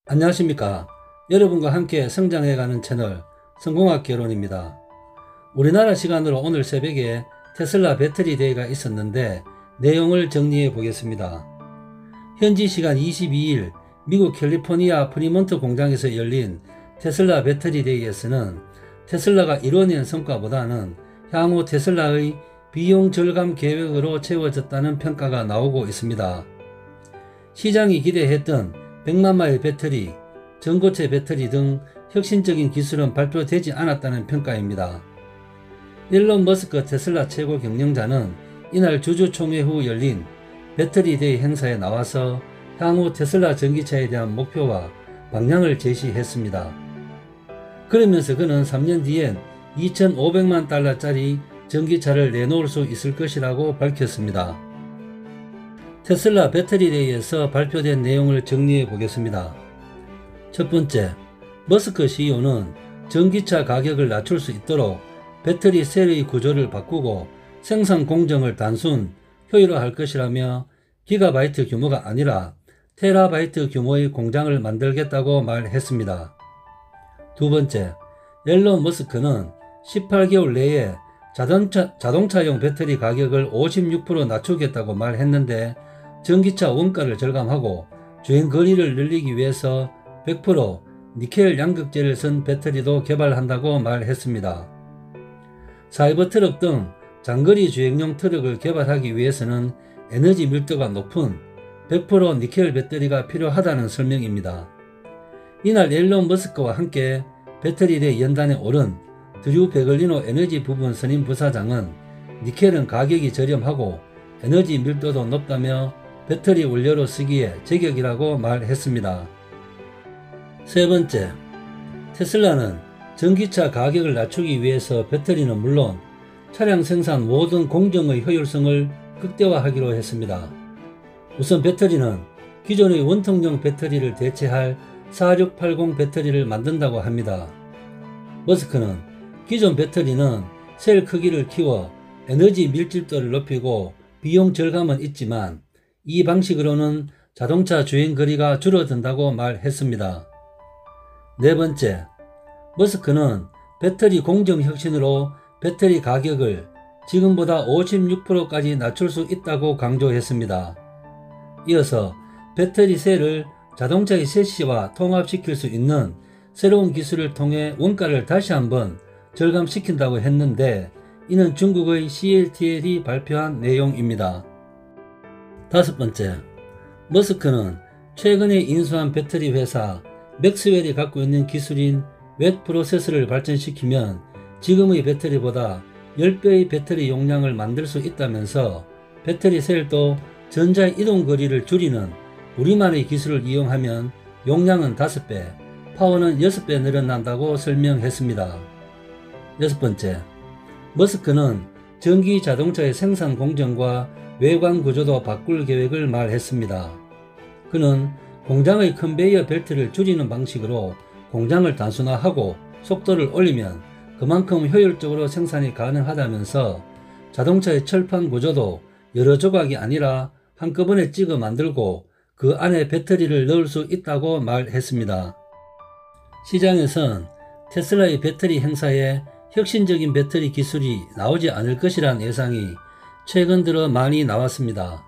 안녕하십니까. 여러분과 함께 성장해가는 채널 성공학 개론입니다. 우리나라 시간으로 오늘 새벽에 테슬라 배터리 데이가 있었는데 내용을 정리해 보겠습니다. 현지 시간 22일 미국 캘리포니아 프리몬트 공장에서 열린 테슬라 배터리 데이에서는 테슬라가 이뤄낸 성과보다는 향후 테슬라의 비용 절감 계획으로 채워졌다는 평가가 나오고 있습니다. 시장이 기대했던 100만 마일 배터리, 전고체 배터리 등 혁신적인 기술은 발표되지 않았다는 평가입니다. 일론 머스크 테슬라 최고 경영자는 이날 주주총회 후 열린 배터리 데이 행사에 나와서 향후 테슬라 전기차에 대한 목표와 방향을 제시했습니다. 그러면서 그는 3년 뒤엔 2,500만 달러짜리 전기차를 내놓을 수 있을 것이라고 밝혔습니다. 테슬라 배터리 데이에서 발표된 내용을 정리해 보겠습니다. 첫 번째, 머스크 CEO는 전기차 가격을 낮출 수 있도록 배터리 셀의 구조를 바꾸고 생산 공정을 단순, 효율화할 것이라며 기가바이트 규모가 아니라 테라바이트 규모의 공장을 만들겠다고 말했습니다. 두 번째, 일론 머스크는 18개월 내에 자동차용 배터리 가격을 56% 낮추겠다고 말했는데 전기차 원가를 절감하고 주행거리를 늘리기 위해서 100% 니켈 양극재를 쓴 배터리도 개발한다고 말했습니다. 사이버트럭 등 장거리 주행용 트럭을 개발하기 위해서는 에너지 밀도가 높은 100% 니켈 배터리가 필요하다는 설명입니다. 이날 일론 머스크와 함께 배터리대 연단에 오른 드류 베글리노 에너지 부분 선임 부사장은 니켈은 가격이 저렴하고 에너지 밀도도 높다며 배터리 원료로 쓰기에 제격이라고 말했습니다. 세 번째, 테슬라는 전기차 가격을 낮추기 위해서 배터리는 물론 차량 생산 모든 공정의 효율성을 극대화하기로 했습니다. 우선 배터리는 기존의 원통형 배터리를 대체할 4680 배터리를 만든다고 합니다. 머스크는 기존 배터리는 셀 크기를 키워 에너지 밀집도를 높이고 비용 절감은 있지만 이 방식으로는 자동차 주행거리가 줄어든다고 말했습니다. 네 번째, 머스크는 배터리 공정 혁신으로 배터리 가격을 지금보다 56%까지 낮출 수 있다고 강조했습니다. 이어서 배터리 셀을 자동차의 셰시와 통합시킬 수 있는 새로운 기술을 통해 원가를 다시 한번 절감시킨다고 했는데 이는 중국의 CATL이 발표한 내용입니다. 다섯 번째, 머스크는 최근에 인수한 배터리 회사 맥스웰이 갖고 있는 기술인 웻 프로세스를 발전시키면 지금의 배터리보다 10배의 배터리 용량을 만들 수 있다면서 배터리 셀도 전자 이동 거리를 줄이는 우리만의 기술을 이용하면 용량은 5배, 파워는 6배 늘어난다고 설명했습니다. 여섯 번째, 머스크는 전기 자동차의 생산 공정과 외관 구조도 바꿀 계획을 말했습니다. 그는 공장의 컨베이어 벨트를 줄이는 방식으로 공장을 단순화하고 속도를 올리면 그만큼 효율적으로 생산이 가능하다면서 자동차의 철판 구조도 여러 조각이 아니라 한꺼번에 찍어 만들고 그 안에 배터리를 넣을 수 있다고 말했습니다. 시장에선 테슬라의 배터리 행사에 혁신적인 배터리 기술이 나오지 않을 것이란 예상이 최근 들어 많이 나왔습니다.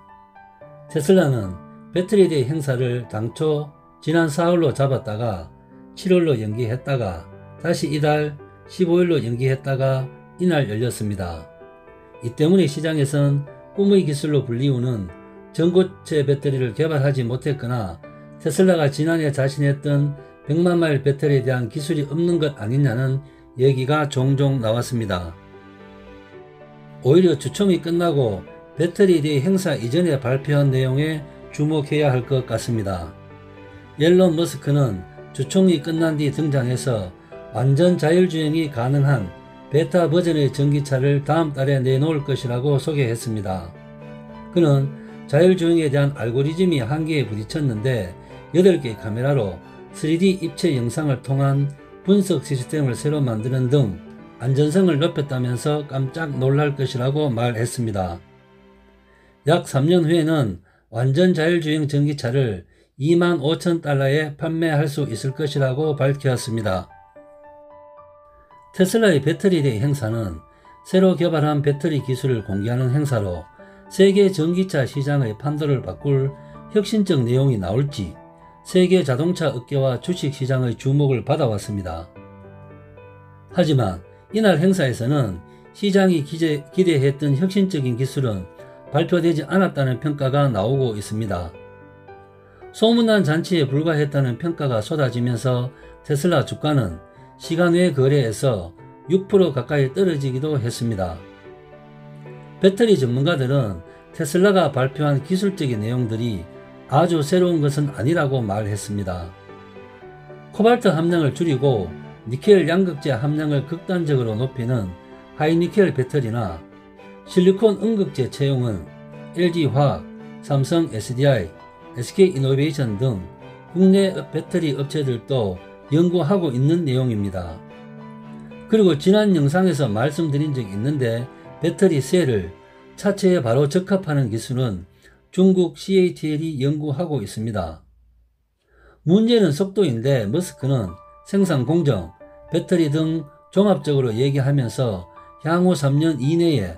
테슬라는 배터리 데이 행사를 당초 지난 4월로 잡았다가 7월로 연기했다가 다시 이달 15일로 연기했다가 이날 열렸습니다. 이 때문에 시장에선 꿈의 기술로 불리우는 전고체 배터리를 개발하지 못했거나 테슬라가 지난해 자신했던 100만 마일 배터리에 대한 기술이 없는 것 아니냐는 얘기가 종종 나왔습니다. 오히려 주총이 끝나고 배터리 데이 행사 이전에 발표한 내용에 주목해야 할 것 같습니다. 일론 머스크는 주총이 끝난 뒤 등장해서 완전 자율주행이 가능한 베타 버전의 전기차를 다음 달에 내놓을 것이라고 소개했습니다. 그는 자율주행에 대한 알고리즘이 한계에 부딪혔는데 8개의 카메라로 3D 입체 영상을 통한 분석 시스템을 새로 만드는 등 안전성을 높였다면서 깜짝 놀랄 것이라고 말했습니다. 약 3년 후에는 완전 자율주행 전기차를 $25,000에 판매할 수 있을 것이라고 밝혔습니다. 테슬라의 배터리데이 행사는 새로 개발한 배터리 기술을 공개하는 행사로 세계 전기차 시장의 판도를 바꿀 혁신적 내용이 나올지 세계 자동차 업계와 주식시장의 주목을 받아왔습니다. 하지만 이날 행사에서는 시장이 기대했던 혁신적인 기술은 발표되지 않았다는 평가가 나오고 있습니다. 소문난 잔치에 불과했다는 평가가 쏟아지면서 테슬라 주가는 시간 외 거래에서 6% 가까이 떨어지기도 했습니다. 배터리 전문가들은 테슬라가 발표한 기술적인 내용들이 아주 새로운 것은 아니라고 말했습니다. 코발트 함량을 줄이고 니켈 양극재 함량을 극단적으로 높이는 하이니켈 배터리나 실리콘 음극재 채용은 LG화학, 삼성 SDI, SK이노베이션 등 국내 배터리 업체들도 연구하고 있는 내용입니다. 그리고 지난 영상에서 말씀드린 적이 있는데 배터리 셀을 차체에 바로 적합하는 기술은 중국 CATL이 연구하고 있습니다. 문제는 속도인데 머스크는 생산 공정, 배터리 등 종합적으로 얘기하면서 향후 3년 이내에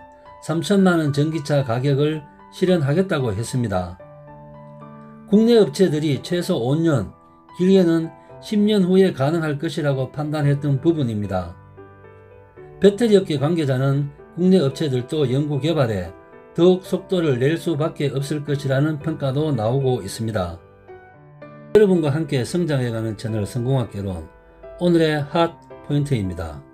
3천만원 전기차 가격을 실현하겠다고 했습니다. 국내 업체들이 최소 5년, 길게는 10년 후에 가능할 것이라고 판단했던 부분입니다. 배터리 업계 관계자는 국내 업체들도 연구 개발에 더욱 속도를 낼 수밖에 없을 것이라는 평가도 나오고 있습니다. 여러분과 함께 성장해가는 채널 성공학개론, 오늘의 핫 포인트입니다.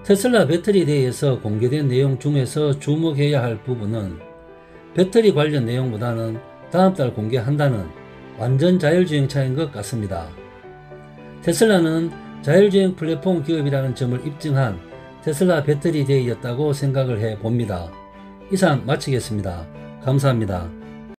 테슬라 배터리 대회에서 공개된 내용 중에서 주목해야 할 부분은 배터리 관련 내용보다는 다음 달 공개한다는 완전 자율주행차인 것 같습니다. 테슬라는 자율주행 플랫폼 기업이라는 점을 입증한 테슬라 배터리 데이였다고 생각을 해봅니다. 이상 마치겠습니다. 감사합니다.